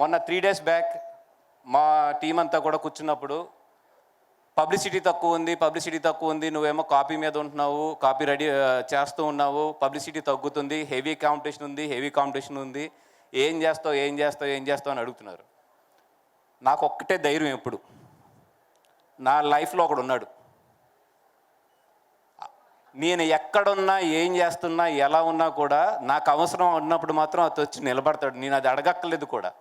మొన్న 3 days back మా team అంతా కూడా కూర్చున్నప్పుడు పబ్లిసిటీ తక్కువ ఉంది, నువ్వేమో కాపీ మీద ఉంటున్నావు, కాపీ రెడీ చేస్తూ ఉన్నావు, పబ్లిసిటీ తగ్గుతుంది, హెవీ కాంపిటీషన్ ఉంది, ఏం చేస్తావు అని అడుగుతున్నారు. నాకు ఒక్కటే ధైర్యం, ఎప్పుడు నా లైఫ్లో ఒకడు ఉన్నాడు. నేను ఎక్కడున్నా, ఏం చేస్తున్నా, ఎలా ఉన్నా కూడా నాకు అవసరం ఉన్నప్పుడు మాత్రం అతను వచ్చి నిలబడతాడు. నేను అది అడగక్కర్లేదు కూడా.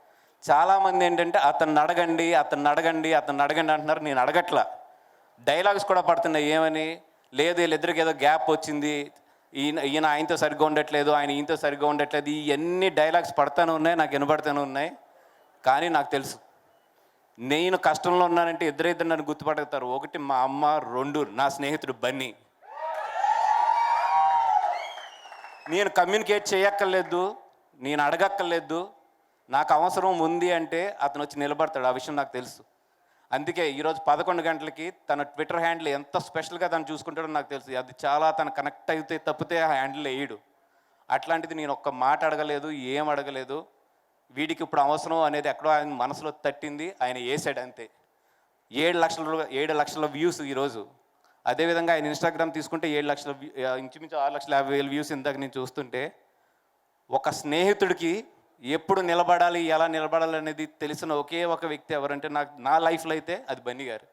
చాలామంది ఏంటంటే అతన్ని అడగండి అంటున్నారు. నేను అడగట్లా. డైలాగ్స్ కూడా పడుతున్నాయి. ఏమని? లేదు వీళ్ళిద్దరికి ఏదో గ్యాప్ వచ్చింది, ఈయన ఆయనతో సరిగ్గా ఉండట్లేదు, ఆయన ఈయనతో సరిగ్గా ఉండట్లేదు, ఇవన్నీ డైలాగ్స్ పడతానే ఉన్నాయి, నాకు వినబడతానే ఉన్నాయి. కానీ నాకు తెలుసు, నేను కష్టంలో ఉన్నానంటే ఇద్దరు నన్ను గుర్తుపడతారు. ఒకటి మా అమ్మ, 2 నా స్నేహితుడు బన్నీ. నేను కమ్యూనికేట్ చేయక్కర్లేదు, నేను అడగక్కర్లేదు. నాకు అవసరం ఉంది అంటే అతను వచ్చి నిలబడతాడు. ఆ విషయం నాకు తెలుసు. అందుకే ఈరోజు 11 గంటలకి తన ట్విట్టర్ హ్యాండిల్ ఎంత స్పెషల్గా తను చూసుకుంటాడో నాకు తెలుసు. అది చాలా తను కనెక్ట్ అయితే తప్పితే ఆ హ్యాండిల్ వేయడు. అట్లాంటిది నేను ఒక్క మాట అడగలేదు, ఏం అడగలేదు. వీడికి ఇప్పుడు అవసరం అనేది ఎక్కడో ఆయన మనసులో తట్టింది, ఆయన వేసాడు అంతే. 7 లక్షల వ్యూస్ ఈరోజు. అదేవిధంగా ఆయన ఇన్స్టాగ్రామ్ తీసుకుంటే 7 లక్షల, ఇంచుమించు 6,50,000 వ్యూస్ ఇందాక నేను చూస్తుంటే, ఒక స్నేహితుడికి ఎప్పుడు నిలబడాలి, ఎలా నిలబడాలి అనేది తెలిసిన ఒకే ఒక వ్యక్తి ఎవరంటే నా లైఫ్లో అయితే అది బన్నీ గారు.